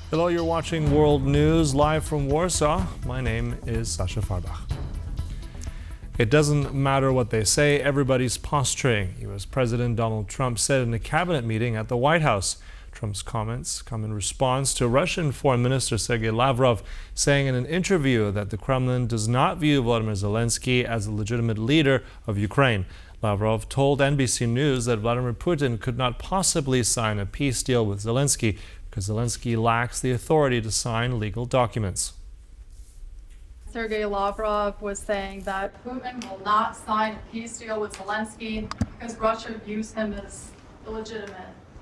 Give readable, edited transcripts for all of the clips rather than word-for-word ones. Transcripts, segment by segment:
Hello, you're watching World News live from Warsaw. My name is Sasha Farbach. It doesn't matter what they say, everybody's posturing, U.S. President Donald Trump said in a cabinet meeting at the White House. Trump's comments come in response to Russian Foreign Minister Sergey Lavrov saying in an interview that the Kremlin does not view Volodymyr Zelenskyy as a legitimate leader of Ukraine. Lavrov told NBC News that Vladimir Putin could not possibly sign a peace deal with Zelenskyy because Zelenskyy lacks the authority to sign legal documents. Sergey Lavrov was saying that Putin will not sign a peace deal with Zelenskyy because Russia views him as illegitimate.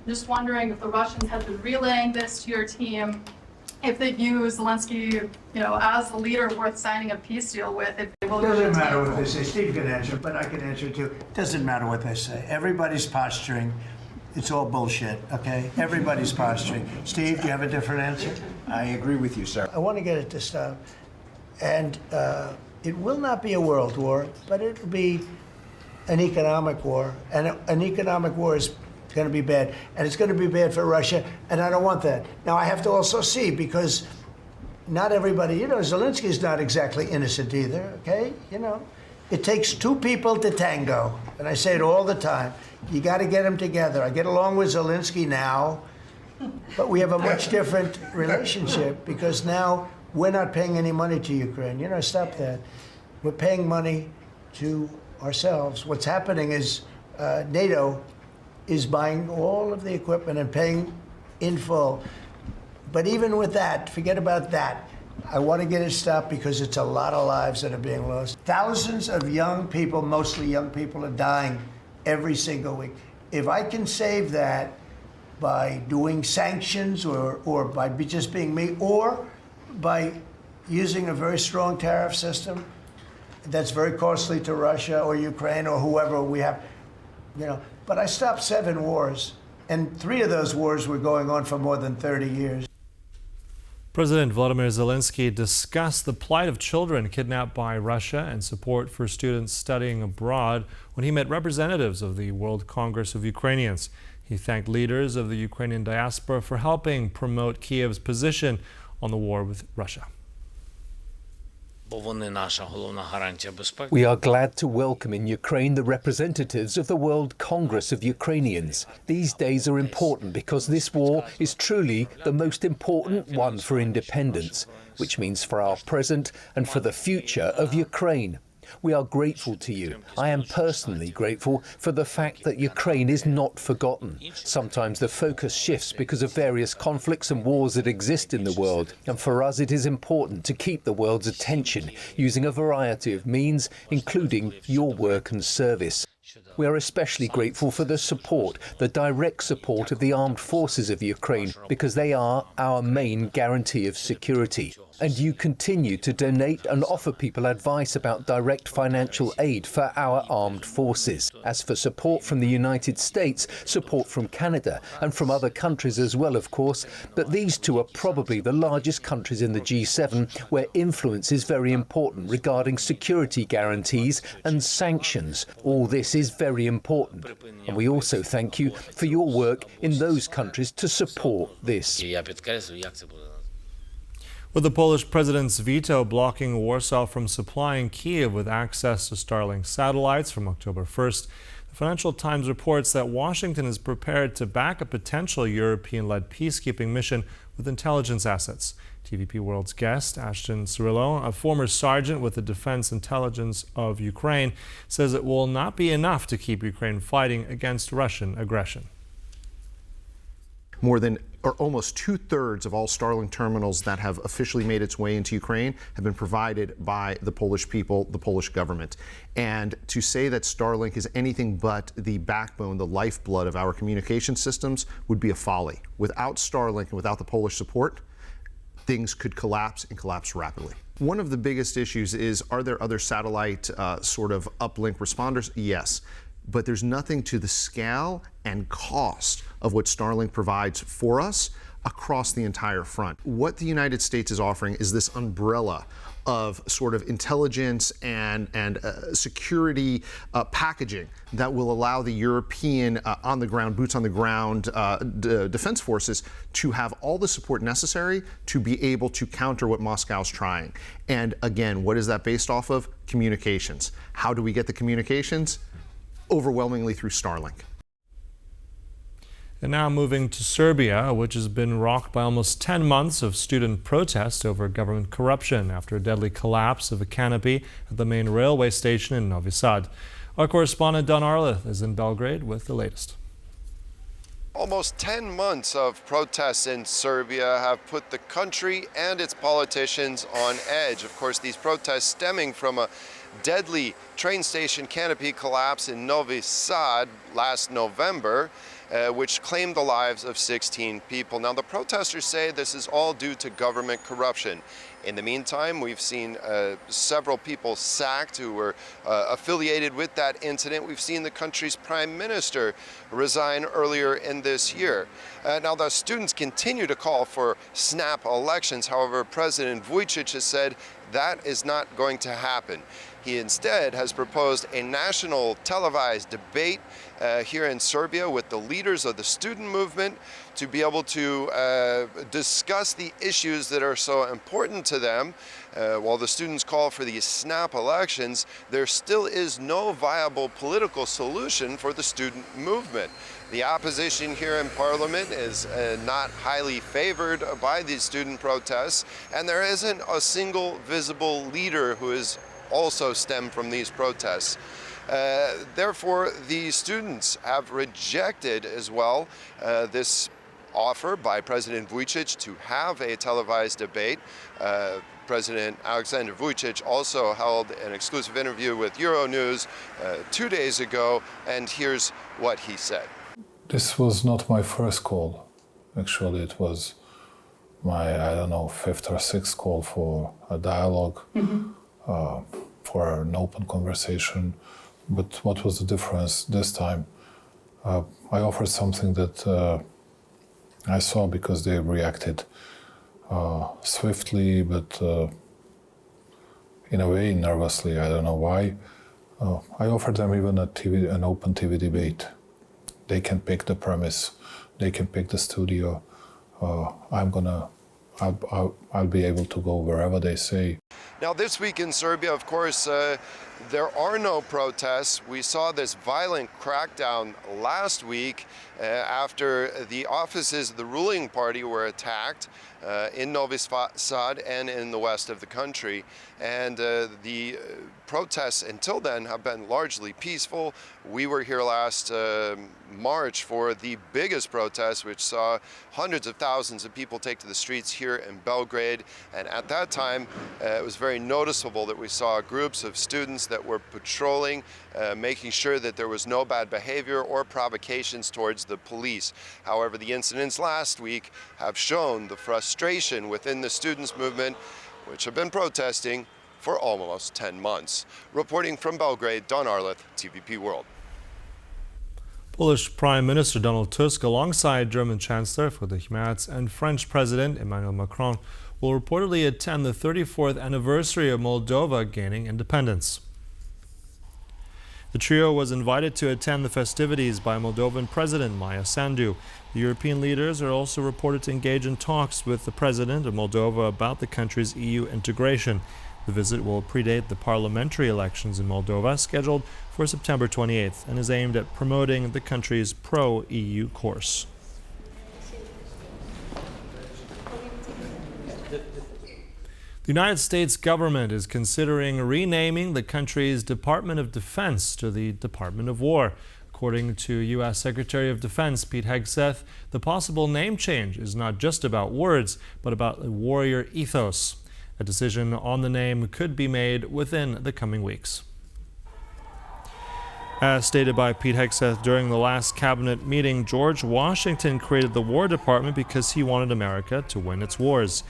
Just wondering if the Russians had been relaying this to your team, if they view Zelenskyy, as a leader worth signing a peace deal with. If they will. Doesn't matter what they say. Steve can answer, but I can answer too. Doesn't matter what they say. Everybody's posturing. It's all bullshit, okay? Everybody's posturing. Steve, do you have a different answer? I agree with you, sir. I want to get it to stop. And it will not be a world war, but it will be an economic war. And an economic war is going to be bad. And it's going to be bad for Russia, and I don't want that. Now, I have to also see, because not everybody, Zelensky is not exactly innocent either, okay? It takes two people to tango, and I say it all the time. You got to get them together. I get along with Zelensky now, but we have a much different relationship because now we're not paying any money to Ukraine. Stop that. We're paying money to ourselves. What's happening is NATO is buying all of the equipment and paying in full. But even with that, forget about that. I want to get it stopped because it's a lot of lives that are being lost. Thousands of young people, mostly young people, are dying every single week. If I can save that by doing sanctions or by just being me, or by using a very strong tariff system that's very costly to Russia or Ukraine or whoever we have, But I stopped 7 wars, and 3 of those wars were going on for more than 30 years. President Volodymyr Zelenskyy discussed the plight of children kidnapped by Russia and support for students studying abroad when he met representatives of the World Congress of Ukrainians. He thanked leaders of the Ukrainian diaspora for helping promote Kyiv's position on the war with Russia. We are glad to welcome in Ukraine the representatives of the World Congress of Ukrainians. These days are important because this war is truly the most important one for independence, which means for our present and for the future of Ukraine. We are grateful to you. I am personally grateful for the fact that Ukraine is not forgotten. Sometimes the focus shifts because of various conflicts and wars that exist in the world. And for us, it is important to keep the world's attention using a variety of means, including your work and service. We are especially grateful for the support, the direct support of the armed forces of Ukraine, because they are our main guarantee of security. And you continue to donate and offer people advice about direct financial aid for our armed forces. As for support from the United States, support from Canada and from other countries as well, of course, but these two are probably the largest countries in the G7 where influence is very important regarding security guarantees and sanctions. All this is very important. And we also thank you for your work in those countries to support this. With the Polish president's veto blocking Warsaw from supplying Kyiv with access to Starlink satellites from October 1st, the Financial Times reports that Washington is prepared to back a potential European-led peacekeeping mission with intelligence assets. TVP World's guest, Ashton Cirillo, a former sergeant with the Defense Intelligence of Ukraine, says it will not be enough to keep Ukraine fighting against Russian aggression. Almost 2/3 of all Starlink terminals that have officially made its way into Ukraine have been provided by the Polish people, the Polish government. And to say that Starlink is anything but the backbone, the lifeblood of our communication systems would be a folly. Without Starlink and without the Polish support, things could collapse and collapse rapidly. One of the biggest issues is, are there other satellite sort of uplink responders? Yes. But there's nothing to the scale and cost of what Starlink provides for us across the entire front. What the United States is offering is this umbrella of sort of intelligence and security packaging that will allow the European on the ground, boots on the ground defense forces to have all the support necessary to be able to counter what Moscow's trying. And again, what is that based off of? Communications. How do we get the communications? Overwhelmingly through Starlink. And now moving to Serbia, which has been rocked by almost 10 months of student protests over government corruption after a deadly collapse of a canopy at the main railway station in Novi Sad. Our correspondent Don Arleth is in Belgrade with the latest. Almost 10 months of protests in Serbia have put the country and its politicians on edge. Of course, these protests stemming from a deadly train station canopy collapse in Novi Sad last November, which claimed the lives of 16 people. Now, the protesters say this is all due to government corruption. In the meantime, we've seen several people sacked who were affiliated with that incident. We've seen the country's prime minister resign earlier in this year. Now, the students continue to call for snap elections. However, President Vučić has said that is not going to happen. He instead has proposed a national televised debate here in Serbia with the leaders of the student movement to be able to discuss the issues that are so important to them. While the students call for these snap elections, there still is no viable political solution for the student movement. The opposition here in Parliament is not highly favored by these student protests, and there isn't a single visible leader who is also stemmed from these protests. Therefore, the students have rejected as well this offer by President Vučić to have a televised debate. President Aleksandar Vučić also held an exclusive interview with Euronews 2 days ago, and here's what he said. This was not my first call. Actually, it was my, I don't know, 5th or 6th call for a dialogue. For an open conversation. But what was the difference this time? I offered something that I saw because they reacted swiftly, but in a way nervously. I don't know why. I offered them even an open TV debate. They can pick the premise. They can pick the studio. I'll be able to go wherever they say. Now, this week in Serbia, of course, there are no protests. We saw this violent crackdown last week after the offices of the ruling party were attacked in Novi Sad and in the west of the country. And the protests until then have been largely peaceful. We were here last March for the biggest protest, which saw hundreds of thousands of people take to the streets here in Belgrade. And at that time, it was very noticeable that we saw groups of students that were patrolling, making sure that there was no bad behavior or provocations towards the police. However, the incidents last week have shown the frustration within the students' movement, which have been protesting for almost 10 months. Reporting from Belgrade, Don Arleth, TVP World. Polish Prime Minister Donald Tusk, alongside German Chancellor Friedrich Merz and French President Emmanuel Macron, will reportedly attend the 34th anniversary of Moldova gaining independence. The trio was invited to attend the festivities by Moldovan President Maia Sandu. The European leaders are also reported to engage in talks with the President of Moldova about the country's EU integration. The visit will predate the parliamentary elections in Moldova, scheduled for September 28th, and is aimed at promoting the country's pro-EU course. The United States government is considering renaming the country's Department of Defense to the Department of War. According to U.S. Secretary of Defense Pete Hegseth, the possible name change is not just about words, but about a warrior ethos. A decision on the name could be made within the coming weeks. As stated by Pete Hegseth during the last cabinet meeting, George Washington created the War Department because he wanted America to win its wars.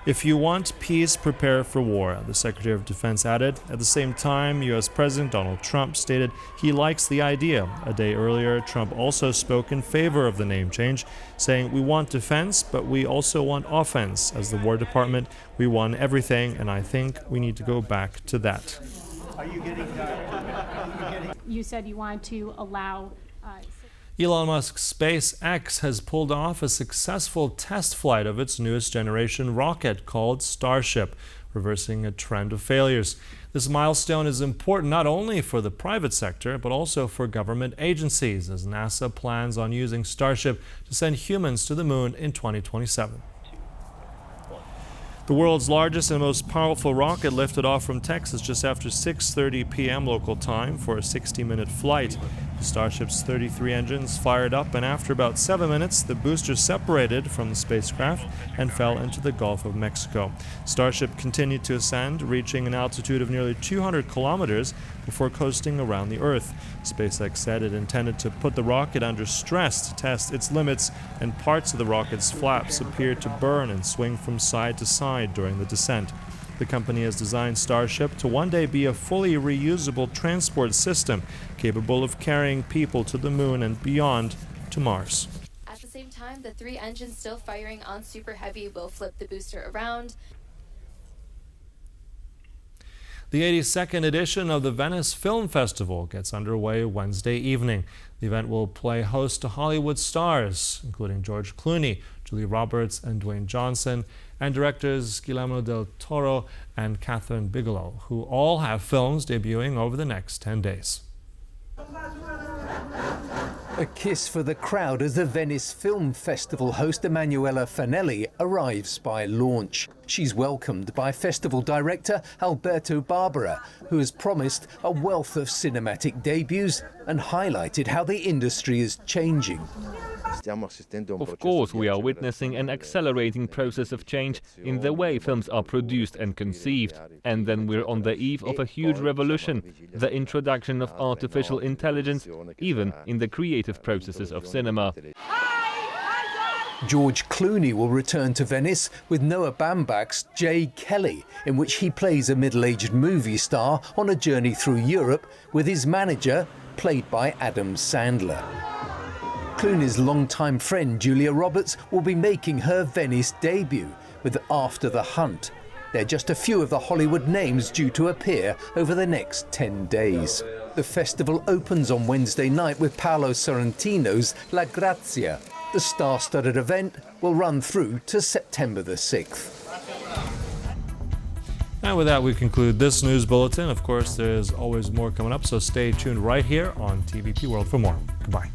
If you want peace, prepare for war, the Secretary of Defense added. At the same time, U.S. President Donald Trump stated he likes the idea. A day earlier, Trump also spoke in favor of the name change, saying, "We want defense, but we also want offense. As the War Department, we won everything, and I think we need to go back to that." You said you wanted to allow Elon Musk's SpaceX has pulled off a successful test flight of its newest generation rocket called Starship, reversing a trend of failures. This milestone is important not only for the private sector, but also for government agencies, as NASA plans on using Starship to send humans to the moon in 2027. The world's largest and most powerful rocket lifted off from Texas just after 6:30 p.m. local time for a 60-minute flight. The Starship's 33 engines fired up, and after about 7 minutes, the booster separated from the spacecraft and fell into the Gulf of Mexico. Starship continued to ascend, reaching an altitude of nearly 200 kilometers before coasting around the Earth. SpaceX said it intended to put the rocket under stress to test its limits, and parts of the rocket's flaps appeared to burn and swing from side to side during the descent. The company has designed Starship to one day be a fully reusable transport system capable of carrying people to the moon and beyond to Mars. At the same time, the 3 engines still firing on Super Heavy will flip the booster around. The 82nd edition of the Venice Film Festival gets underway Wednesday evening. The event will play host to Hollywood stars, including George Clooney, Julia Roberts, and Dwayne Johnson, and directors Guillermo del Toro and Catherine Bigelow, who all have films debuting over the next 10 days. A kiss for the crowd as the Venice Film Festival host Emanuela Fanelli arrives by launch. She's welcomed by festival director Alberto Barbera, who has promised a wealth of cinematic debuts and highlighted how the industry is changing. Of course, we are witnessing an accelerating process of change in the way films are produced and conceived. And then we're on the eve of a huge revolution, the introduction of artificial intelligence, even in the creative processes of cinema. George Clooney will return to Venice with Noah Baumbach's J. Kelly, in which he plays a middle-aged movie star on a journey through Europe with his manager, played by Adam Sandler. Clooney's longtime friend Julia Roberts will be making her Venice debut with After the Hunt. They're just a few of the Hollywood names due to appear over the next 10 days. The festival opens on Wednesday night with Paolo Sorrentino's La Grazia. The star-studded event will run through to September the 6th. And with that, we conclude this news bulletin. Of course, there's always more coming up, so stay tuned right here on TVP World for more. Goodbye.